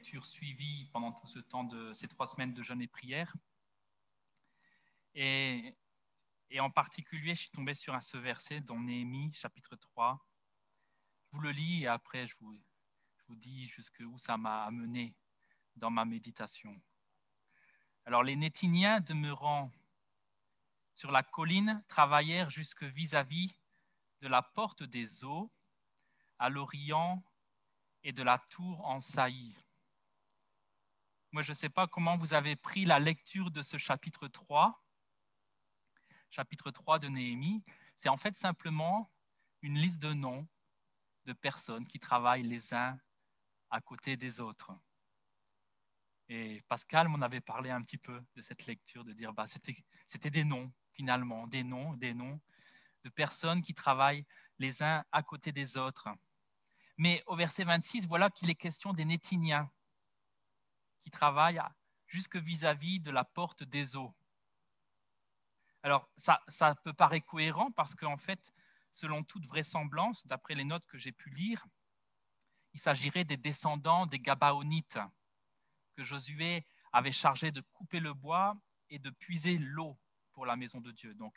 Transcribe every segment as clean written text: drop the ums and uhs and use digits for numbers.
lectures suivies pendant tout ce temps de ces 3 semaines de jeûne et prière. Et en particulier, je suis tombé sur ce verset dans Néhémie, chapitre 3. Je vous le lis et après je vous dis jusqu'où ça m'a amené dans ma méditation. Alors, les Nétiniens demeurant sur la colline travaillèrent jusque vis-à-vis de la porte des eaux, à l'Orient et de la tour en saillie. Moi, je ne sais pas comment vous avez pris la lecture de ce chapitre 3 de Néhémie. C'est en fait simplement une liste de noms de personnes qui travaillent les uns à côté des autres. Et Pascal m'en avait parlé un petit peu de cette lecture, de dire c'était des noms finalement, des noms de personnes qui travaillent les uns à côté des autres. Mais au verset 26, voilà qu'il est question des Nétiniens qui travaillent jusque vis-à-vis de la porte des eaux. Alors, ça peut paraître cohérent parce qu'en fait, selon toute vraisemblance, d'après les notes que j'ai pu lire, il s'agirait des descendants des Gabaonites que Josué avait chargé de couper le bois et de puiser l'eau pour la maison de Dieu. Donc,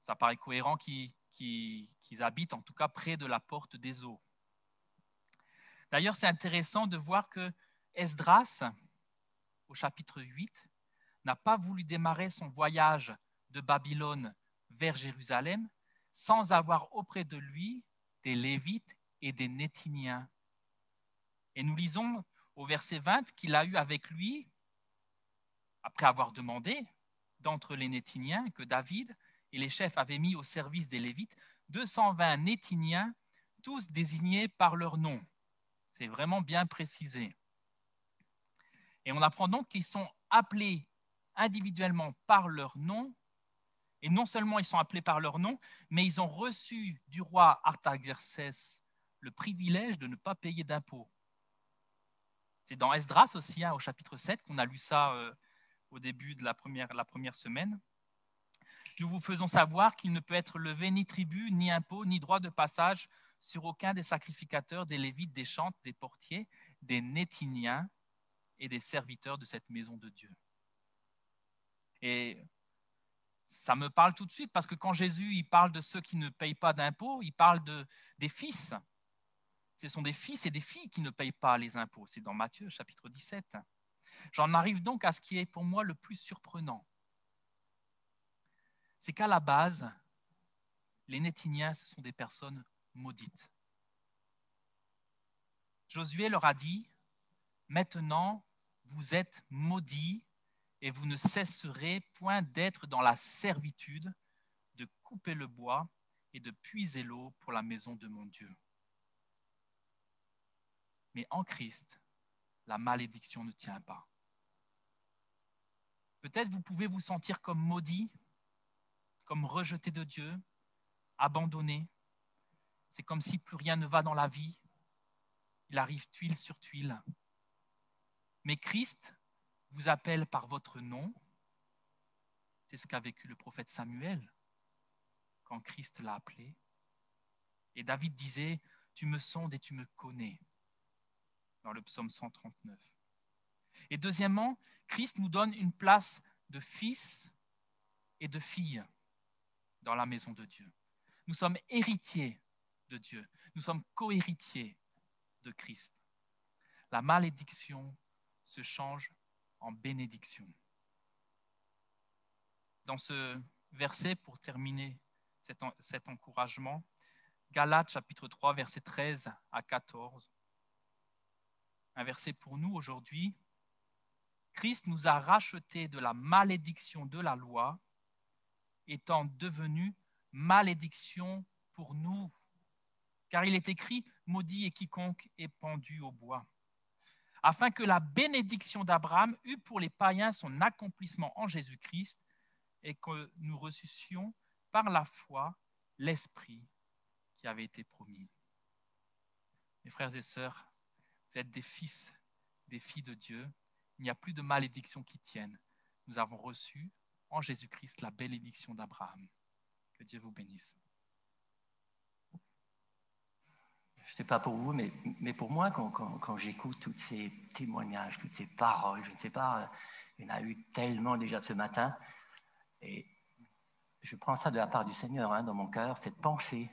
ça paraît cohérent qu'ils habitent en tout cas près de la porte des eaux. D'ailleurs, c'est intéressant de voir que Esdras, au chapitre 8, n'a pas voulu démarrer son voyage de Babylone vers Jérusalem sans avoir auprès de lui des Lévites et des Nétiniens. Et nous lisons au verset 20 qu'il a eu avec lui, après avoir demandé d'entre les Nétiniens que David et les chefs avaient mis au service des Lévites, 220 Nétiniens, tous désignés par leur nom. C'est vraiment bien précisé. Et on apprend donc qu'ils sont appelés individuellement par leur nom. Et non seulement ils sont appelés par leur nom, mais ils ont reçu du roi Artaxerxès le privilège de ne pas payer d'impôts. C'est dans Esdras aussi, au chapitre 7, qu'on a lu ça au début de la première semaine. Nous vous faisons savoir qu'il ne peut être levé ni tribut, ni impôt, ni droit de passage sur aucun des sacrificateurs, des Lévites, des chantres, des portiers, des Nétiniens et des serviteurs de cette maison de Dieu. Et ça me parle tout de suite parce que quand Jésus il parle de ceux qui ne payent pas d'impôts, il parle des fils. Ce sont des fils et des filles qui ne payent pas les impôts. C'est dans Matthieu chapitre 17. J'en arrive donc à ce qui est pour moi le plus surprenant. C'est qu'à la base, les Nétiniens, ce sont des personnes maudites. Josué leur a dit, « Maintenant, vous êtes maudits et vous ne cesserez point d'être dans la servitude, de couper le bois et de puiser l'eau pour la maison de mon Dieu. » Mais en Christ, la malédiction ne tient pas. Peut-être vous pouvez vous sentir comme maudit, comme rejeté de Dieu, abandonné. C'est comme si plus rien ne va dans la vie. Il arrive tuile sur tuile. Mais Christ vous appelle par votre nom. C'est ce qu'a vécu le prophète Samuel quand Christ l'a appelé. Et David disait, « Tu me sondes et tu me connais » dans le psaume 139. Et deuxièmement, Christ nous donne une place de fils et de fille dans la maison de Dieu. Nous sommes héritiers de Dieu. Nous sommes co-héritiers de Christ. La malédiction se change en bénédiction. Dans ce verset, pour terminer cet encouragement, Galates chapitre 3, versets 13 à 14, un verset pour nous aujourd'hui. Christ nous a rachetés de la malédiction de la loi, étant devenu malédiction pour nous. Car il est écrit, maudit est quiconque est pendu au bois. Afin que la bénédiction d'Abraham eût pour les païens son accomplissement en Jésus-Christ et que nous reçussions par la foi l'Esprit qui avait été promis. Mes frères et sœurs, vous êtes des fils, des filles de Dieu. Il n'y a plus de malédiction qui tienne. Nous avons reçu en Jésus-Christ la bénédiction d'Abraham. Que Dieu vous bénisse. je ne sais pas pour vous, mais pour moi, quand j'écoute tous ces témoignages, toutes ces paroles, je ne sais pas, il y en a eu tellement déjà ce matin, et je prends ça de la part du Seigneur dans mon cœur, cette pensée,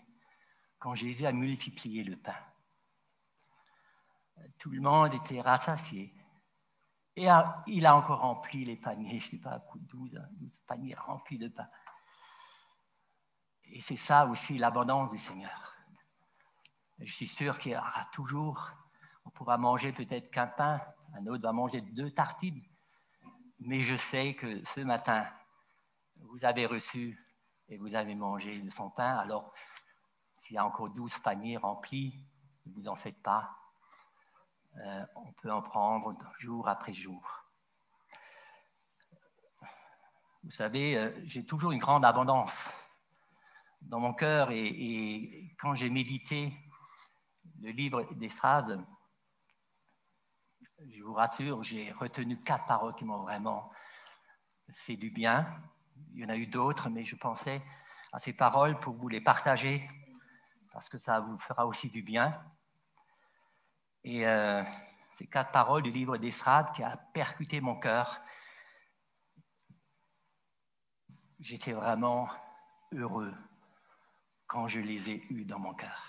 quand Jésus a multiplié le pain. Tout le monde était rassasié. Et il a encore rempli les paniers, je ne sais pas, 12 paniers remplis de pain. Et c'est ça aussi l'abondance du Seigneur. Je suis sûr qu'il y aura toujours, on pourra manger peut-être qu'un pain, un autre va manger 2 tartines, mais je sais que ce matin, vous avez reçu et vous avez mangé de son pain, alors s'il y a encore 12 paniers remplis, ne vous en faites pas, on peut en prendre jour après jour. Vous savez, j'ai toujours une grande abondance dans mon cœur et quand j'ai médité le livre d'Esdras, je vous rassure, j'ai retenu 4 paroles qui m'ont vraiment fait du bien. Il y en a eu d'autres, mais je pensais à ces paroles pour vous les partager parce que ça vous fera aussi du bien. Et ces 4 paroles du livre d'Esdras qui a percuté mon cœur, j'étais vraiment heureux quand je les ai eues dans mon cœur.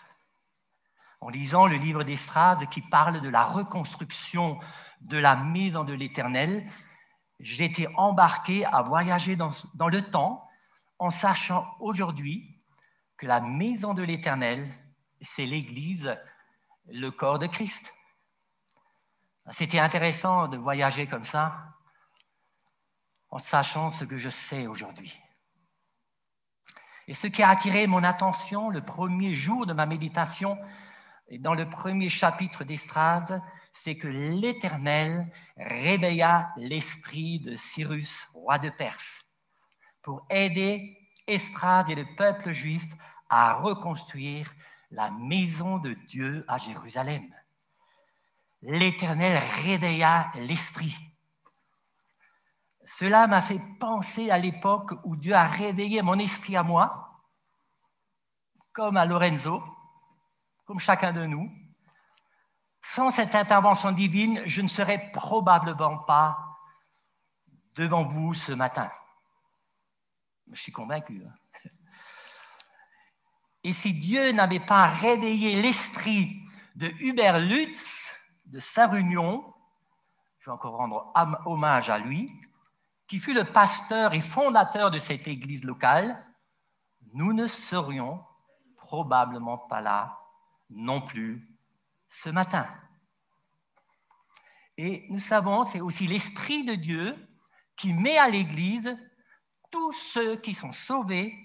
En lisant le livre d'Esdras qui parle de la reconstruction de la maison de l'Éternel, j'étais embarqué à voyager dans le temps en sachant aujourd'hui que la maison de l'Éternel, c'est l'Église, le corps de Christ. C'était intéressant de voyager comme ça en sachant ce que je sais aujourd'hui. Et ce qui a attiré mon attention le premier jour de ma méditation, et dans le premier chapitre d'Esdras, c'est que l'Éternel réveilla l'esprit de Cyrus, roi de Perse, pour aider Esdras et le peuple juif à reconstruire la maison de Dieu à Jérusalem. L'Éternel réveilla l'esprit. Cela m'a fait penser à l'époque où Dieu a réveillé mon esprit à moi, comme à Lorenzo, comme chacun de nous. Sans cette intervention divine, je ne serais probablement pas devant vous ce matin. Je suis convaincu. Et si Dieu n'avait pas réveillé l'esprit de Hubert Lutz, de Saint-Réunion, je vais encore rendre hommage à lui, qui fut le pasteur et fondateur de cette église locale, nous ne serions probablement pas là non plus ce matin. Et nous savons, c'est aussi l'Esprit de Dieu qui met à l'Église tous ceux qui sont sauvés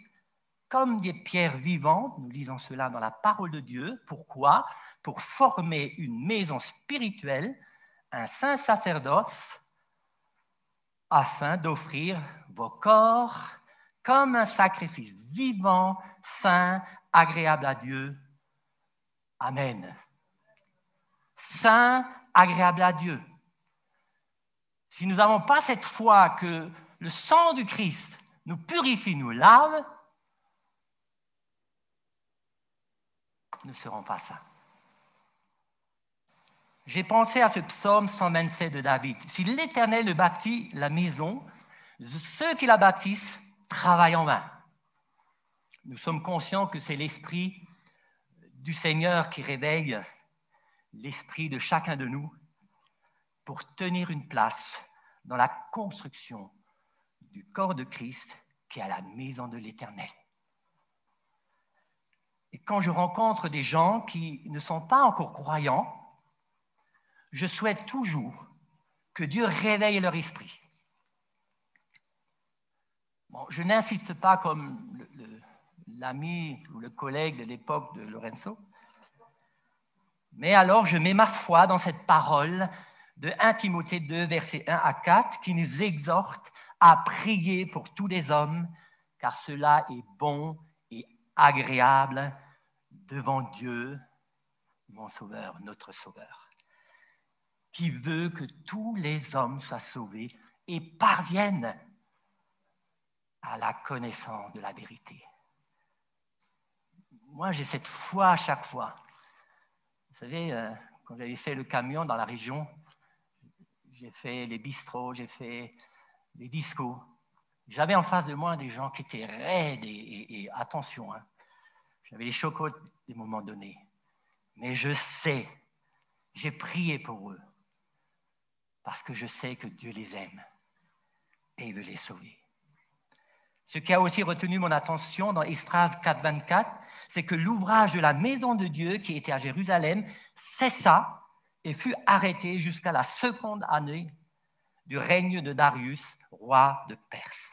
comme des pierres vivantes. Nous lisons cela dans la parole de Dieu. Pourquoi ? Pour former une maison spirituelle, un saint sacerdoce, afin d'offrir vos corps comme un sacrifice vivant, saint, agréable à Dieu. Amen. Saint, agréable à Dieu. Si nous n'avons pas cette foi que le sang du Christ nous purifie, nous lave, nous ne serons pas saints. J'ai pensé à ce psaume 127 de David. Si l'Éternel bâtit la maison, ceux qui la bâtissent travaillent en vain. Nous sommes conscients que c'est l'Esprit du Seigneur qui réveille l'esprit de chacun de nous pour tenir une place dans la construction du corps de Christ qui est à la maison de l'Éternel. Et quand je rencontre des gens qui ne sont pas encore croyants, je souhaite toujours que Dieu réveille leur esprit. Bon, je n'insiste pas comme l'ami ou le collègue de l'époque de Lorenzo, mais alors je mets ma foi dans cette parole de 1 Timothée 2, versets 1 à 4, qui nous exhorte à prier pour tous les hommes, car cela est bon et agréable devant Dieu, mon Sauveur, notre Sauveur, qui veut que tous les hommes soient sauvés et parviennent à la connaissance de la vérité. Moi, j'ai cette foi à chaque fois Vous savez, quand j'avais fait le camion dans la région, j'ai fait les bistrots, j'ai fait les discos. J'avais en face de moi des gens qui étaient raides et attention, hein, j'avais les chocos des moments donnés. Mais je sais, j'ai prié pour eux parce que je sais que Dieu les aime et il veut les sauver. Ce qui a aussi retenu mon attention dans Esdras 4.24, c'est que l'ouvrage de la maison de Dieu qui était à Jérusalem cessa et fut arrêté jusqu'à la seconde année du règne de Darius, roi de Perse.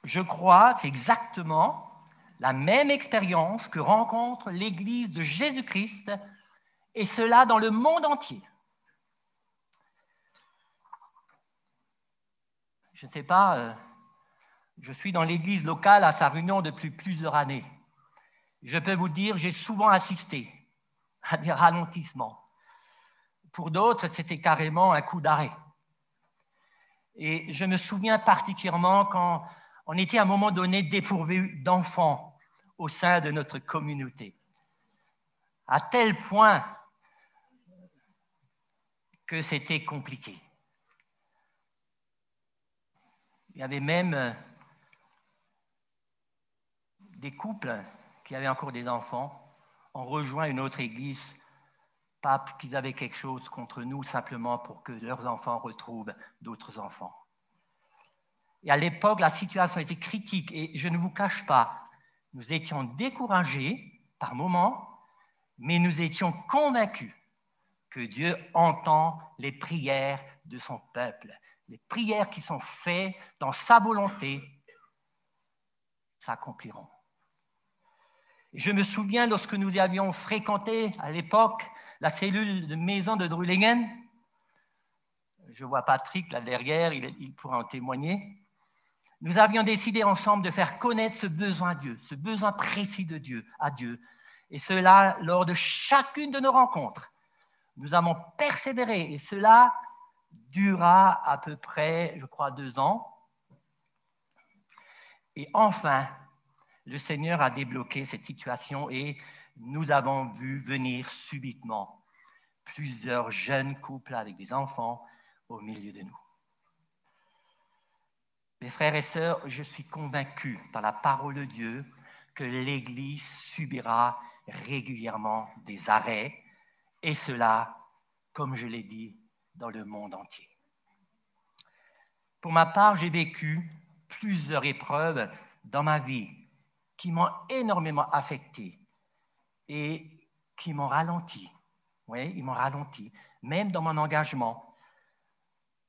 Je crois, c'est exactement la même expérience que rencontre l'Église de Jésus-Christ, et cela dans le monde entier. Je ne sais pas, je suis dans l'église locale à Sarre-Union depuis plusieurs années. Je peux vous dire, j'ai souvent assisté à des ralentissements. Pour d'autres, c'était carrément un coup d'arrêt. Et je me souviens particulièrement quand on était à un moment donné dépourvu d'enfants au sein de notre communauté. À tel point que c'était compliqué. Il y avait même des couples qui avaient encore des enfants ont rejoint une autre église, pas qu'ils avaient quelque chose contre nous, simplement pour que leurs enfants retrouvent d'autres enfants. Et à l'époque, la situation était critique et je ne vous cache pas, nous étions découragés par moments, mais nous étions convaincus que Dieu entend les prières de son peuple. Les prières qui sont faites dans sa volonté s'accompliront. Je me souviens lorsque nous avions fréquenté à l'époque la cellule de maison de Drulingen. Je vois Patrick là derrière, il pourra en témoigner. Nous avions décidé ensemble de faire connaître ce besoin à Dieu, ce besoin précis de Dieu, à Dieu. Et cela lors de chacune de nos rencontres. Nous avons persévéré et cela dura à peu près, je crois, 2 ans. Et enfin, le Seigneur a débloqué cette situation et nous avons vu venir subitement plusieurs jeunes couples avec des enfants au milieu de nous. Mes frères et sœurs, je suis convaincu par la parole de Dieu que l'Église subira régulièrement des arrêts, et cela, comme je l'ai dit, dans le monde entier. Pour ma part, j'ai vécu plusieurs épreuves dans ma vie qui m'ont énormément affecté et qui m'ont ralenti. Oui, ils m'ont ralenti, même dans mon engagement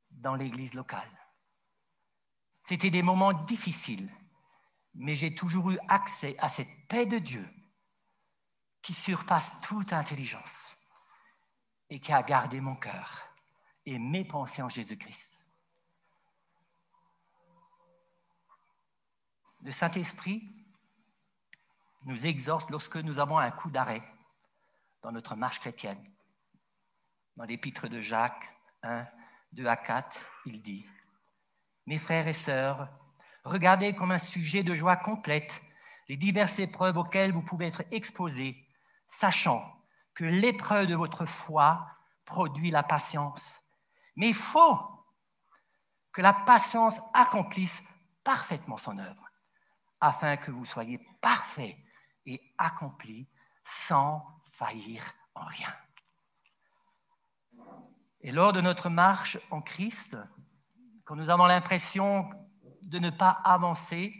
dans l'Église locale. C'était des moments difficiles, mais j'ai toujours eu accès à cette paix de Dieu qui surpasse toute intelligence et qui a gardé mon cœur et mes pensées en Jésus-Christ. Le Saint-Esprit nous exhorte lorsque nous avons un coup d'arrêt dans notre marche chrétienne. Dans l'épître de Jacques 1, 2 à 4, il dit « Mes frères et sœurs, regardez comme un sujet de joie complète les diverses épreuves auxquelles vous pouvez être exposés, sachant que l'épreuve de votre foi produit la patience. Mais il faut que la patience accomplisse parfaitement son œuvre, afin que vous soyez parfaits et accomplis sans faillir en rien. » Et lors de notre marche en Christ, quand nous avons l'impression de ne pas avancer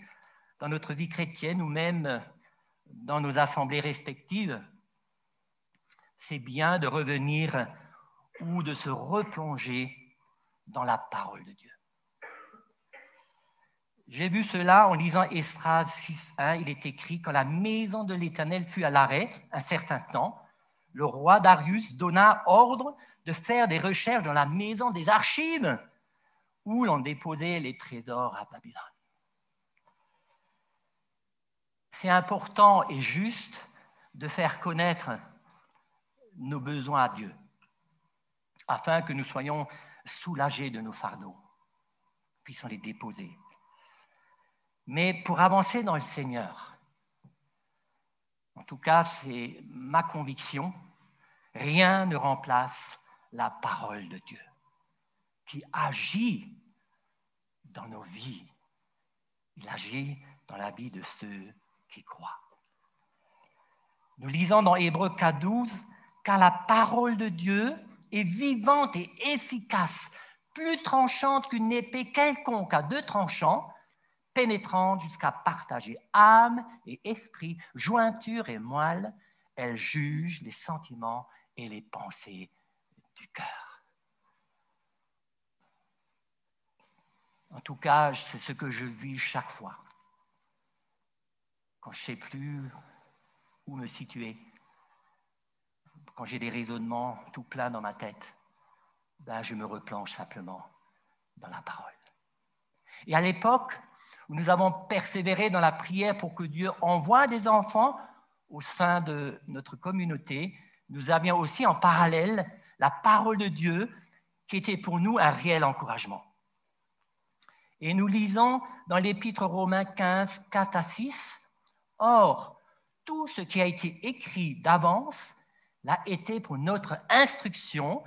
dans notre vie chrétienne ou même dans nos assemblées respectives, c'est bien de revenir ou de se replonger dans la parole de Dieu. J'ai vu cela en lisant Esdras 6.1, il est écrit « Quand la maison de l'Éternel fut à l'arrêt un certain temps, le roi Darius donna ordre de faire des recherches dans la maison des archives où l'on déposait les trésors à Babylone. » C'est important et juste de faire connaître nos besoins à Dieu, afin que nous soyons soulagés de nos fardeaux, puissions les déposer. Mais pour avancer dans le Seigneur, En tout cas, c'est ma conviction. Rien ne remplace la parole de Dieu qui agit dans nos vies. Il agit dans la vie de ceux qui croient. Nous lisons dans Hébreux 4:12, « Car la parole de Dieu est vivante et efficace, plus tranchante qu'une épée quelconque à 2 tranchants, pénétrante jusqu'à partager âme et esprit, jointure et moelle. Elle juge les sentiments et les pensées du cœur. » En tout cas, c'est ce que je vis chaque fois. Quand je ne sais plus où me situer, quand j'ai des raisonnements tout pleins dans ma tête, je me replonge simplement dans la parole. Et à l'époque où nous avons persévéré dans la prière pour que Dieu envoie des enfants au sein de notre communauté, nous avions aussi en parallèle la parole de Dieu qui était pour nous un réel encouragement. Et nous lisons dans l'Épître aux Romains 15, 4-6, « Or, tout ce qui a été écrit d'avance l'a été pour notre instruction,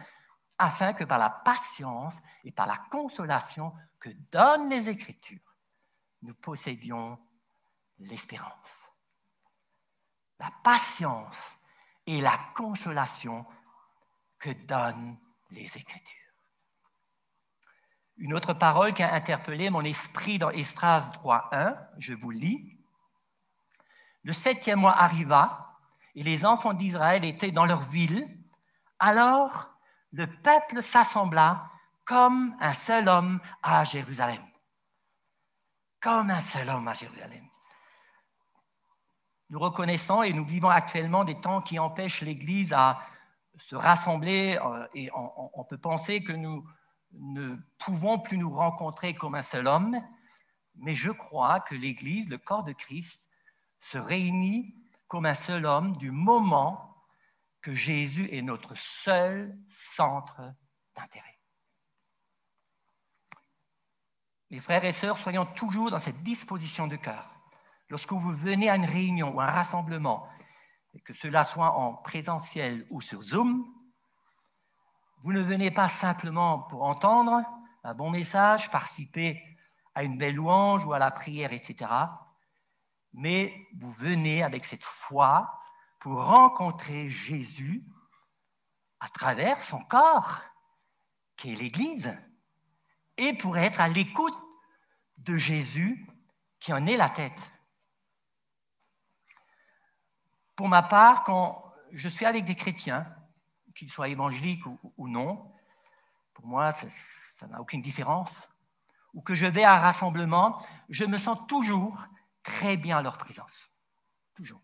afin que par la patience et par la consolation que donnent les Écritures, nous possédions l'espérance. » La patience et la consolation que donnent les Écritures. Une autre parole qui a interpellé mon esprit dans Esdras 3:1, je vous lis. « Le 7e mois arriva, et les enfants d'Israël étaient dans leur ville. Alors le peuple s'assembla comme un seul homme à Jérusalem. » Comme un seul homme à Jérusalem. Nous reconnaissons et nous vivons actuellement des temps qui empêchent l'Église à se rassembler et on peut penser que nous ne pouvons plus nous rencontrer comme un seul homme, mais je crois que l'Église, le corps de Christ, se réunit comme un seul homme du moment que Jésus est notre seul centre d'intérêt. Mes frères et sœurs, soyons toujours dans cette disposition de cœur. Lorsque vous venez à une réunion ou un rassemblement, et que cela soit en présentiel ou sur Zoom, vous ne venez pas simplement pour entendre un bon message, participer à une belle louange ou à la prière, etc. Mais vous venez avec cette foi pour rencontrer Jésus à travers son corps, qui est l'Église, et pour être à l'écoute de Jésus, qui en est la tête. Pour ma part, quand je suis avec des chrétiens, qu'ils soient évangéliques ou non, pour moi, ça n'a aucune différence, ou que je vais à un rassemblement, je me sens toujours très bien à leur présence. Toujours.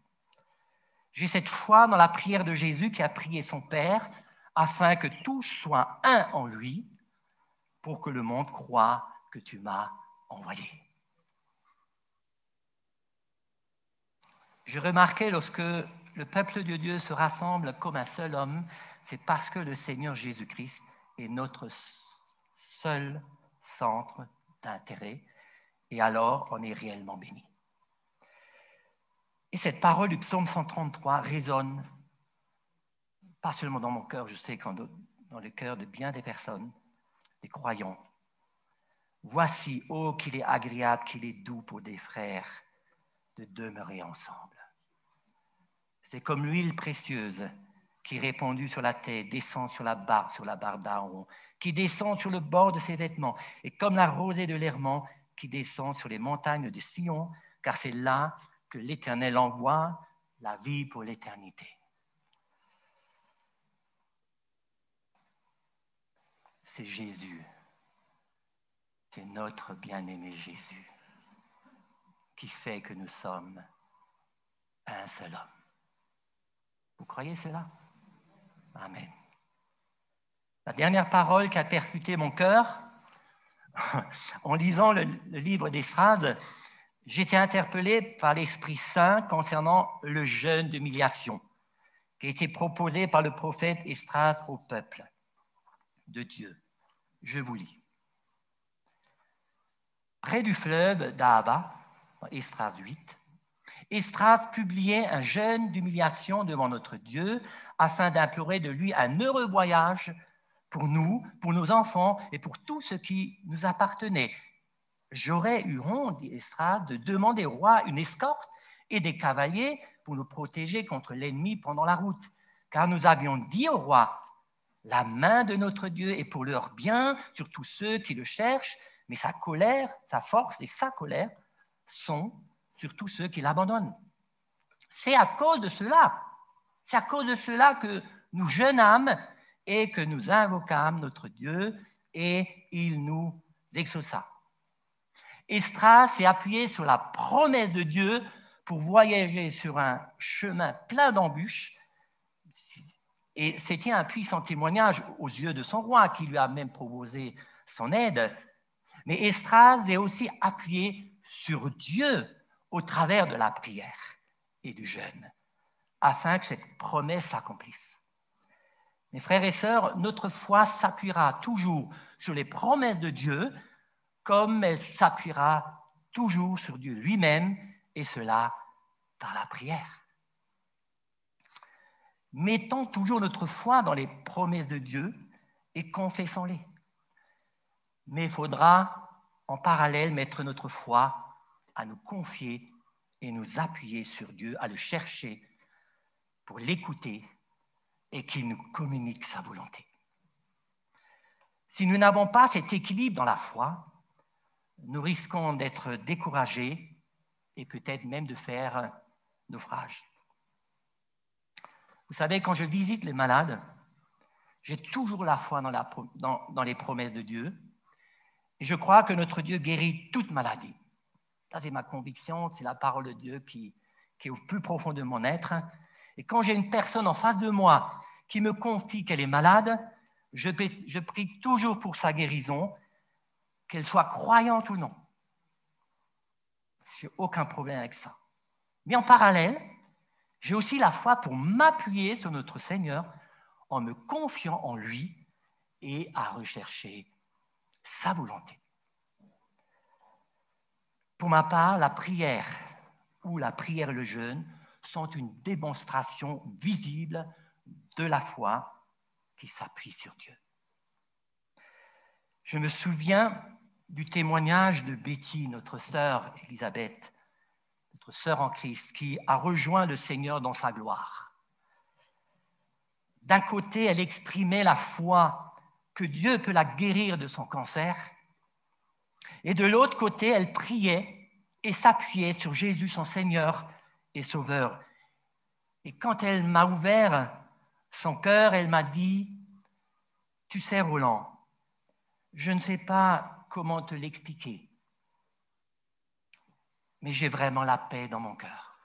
J'ai cette foi dans la prière de Jésus qui a prié son Père afin que tous soient un en lui pour que le monde croie que tu m'as envoyé. Je remarquais lorsque le peuple de Dieu se rassemble comme un seul homme, c'est parce que le Seigneur Jésus-Christ est notre seul centre d'intérêt et alors on est réellement béni. Et cette parole du psaume 133 résonne, pas seulement dans mon cœur, je sais qu'en dans le cœur de bien des personnes, des croyants. Voici, oh, qu'il est agréable, qu'il est doux pour des frères de demeurer ensemble. C'est comme l'huile précieuse qui, répandue sur la tête, descend sur la barbe d'Aaron, qui descend sur le bord de ses vêtements, et comme la rosée de l'Hermon qui descend sur les montagnes de Sion, car c'est là que l'Éternel envoie la vie pour l'éternité. C'est Jésus, c'est notre bien-aimé Jésus, qui fait que nous sommes un seul homme. Vous croyez cela? Amen. La dernière parole qui a percuté mon cœur, en lisant le livre d'Esdras, j'étais interpellé par l'Esprit Saint concernant le jeûne d'humiliation qui a été proposé par le prophète Esdras au peuple de Dieu. Je vous lis. Près du fleuve d'Ahava, Esdras 8, Esdras publiait un jeûne d'humiliation devant notre Dieu afin d'implorer de lui un heureux voyage pour nous, pour nos enfants et pour tout ce qui nous appartenait. J'aurais eu honte, dit Esdras, de demander au roi une escorte et des cavaliers pour nous protéger contre l'ennemi pendant la route. Car nous avions dit au roi, la main de notre Dieu est pour leur bien sur tous ceux qui le cherchent, mais sa colère, sa force et sa colère sont sur tous ceux qui l'abandonnent. C'est à cause de cela que nous jeûnâmes et que nous invoquâmes notre Dieu et il nous exauça. Esdras s'est appuyé sur la promesse de Dieu pour voyager sur un chemin plein d'embûches et c'était un puissant témoignage aux yeux de son roi qui lui a même proposé son aide. Mais Esdras est aussi appuyé sur Dieu au travers de la prière et du jeûne, afin que cette promesse s'accomplisse. Mes frères et sœurs, notre foi s'appuiera toujours sur les promesses de Dieu, comme elle s'appuiera toujours sur Dieu lui-même, et cela par la prière. Mettons toujours notre foi dans les promesses de Dieu et confessons-les. Mais il faudra en parallèle mettre notre foi à nous confier et nous appuyer sur Dieu, à le chercher pour l'écouter et qu'il nous communique sa volonté. Si nous n'avons pas cet équilibre dans la foi, nous risquons d'être découragés et peut-être même de faire naufrage. Vous savez, quand je visite les malades, j'ai toujours la foi dans les promesses de Dieu et je crois que notre Dieu guérit toute maladie. Ça, c'est ma conviction, c'est la parole de Dieu qui est au plus profond de mon être. Et quand j'ai une personne en face de moi qui me confie qu'elle est malade, je prie toujours pour sa guérison, qu'elle soit croyante ou non. Je n'ai aucun problème avec ça. Mais en parallèle, j'ai aussi la foi pour m'appuyer sur notre Seigneur en me confiant en lui et à rechercher sa volonté. Pour ma part, la prière ou la prière et le jeûne sont une démonstration visible de la foi qui s'appuie sur Dieu. Je me souviens du témoignage de Betty, notre sœur Élisabeth, notre sœur en Christ, qui a rejoint le Seigneur dans sa gloire. D'un côté, elle exprimait la foi que Dieu peut la guérir de son cancer, et de l'autre côté, elle priait et s'appuyait sur Jésus, son Seigneur et Sauveur. Et quand elle m'a ouvert son cœur, elle m'a dit, « Tu sais, Roland, je ne sais pas comment te l'expliquer, mais j'ai vraiment la paix dans mon cœur. »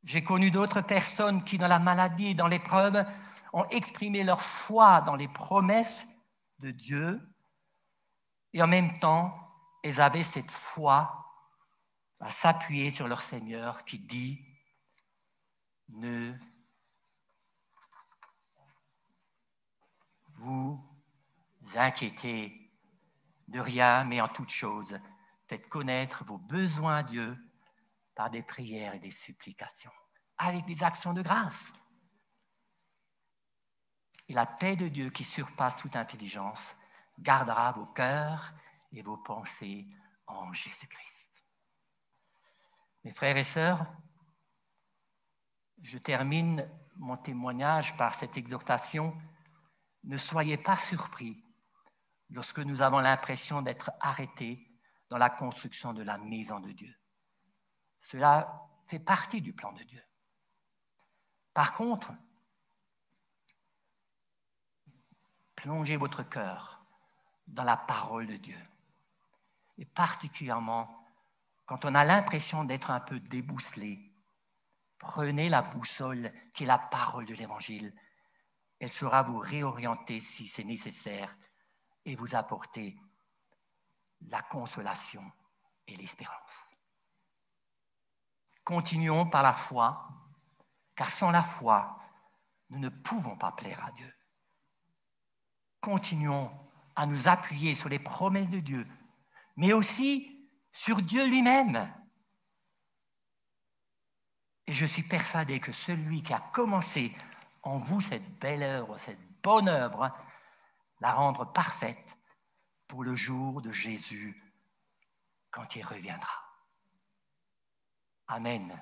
J'ai connu d'autres personnes qui, dans la maladie et dans l'épreuve, ont exprimé leur foi dans les promesses de Dieu et en même temps, elles avaient cette foi à s'appuyer sur leur Seigneur qui dit « Ne vous inquiétez de rien, mais en toute chose, faites connaître vos besoins à Dieu par des prières et des supplications, avec des actions de grâce. Et la paix de Dieu qui surpasse toute intelligence gardera vos cœurs et vos pensées en Jésus-Christ. » Mes frères et sœurs, je termine mon témoignage par cette exhortation. Ne soyez pas surpris lorsque nous avons l'impression d'être arrêtés dans la construction de la maison de Dieu. Cela fait partie du plan de Dieu. Par contre, plongez votre cœur dans la parole de Dieu. Et particulièrement, quand on a l'impression d'être un peu débousselé, prenez la boussole qui est la parole de l'Évangile. Elle saura vous réorienter si c'est nécessaire et vous apporter la consolation et l'espérance. Continuons par la foi, car sans la foi, nous ne pouvons pas plaire à Dieu. Continuons à nous appuyer sur les promesses de Dieu, mais aussi sur Dieu lui-même. Et je suis persuadé que celui qui a commencé en vous cette belle œuvre, cette bonne œuvre, la rendre parfaite pour le jour de Jésus quand il reviendra. Amen.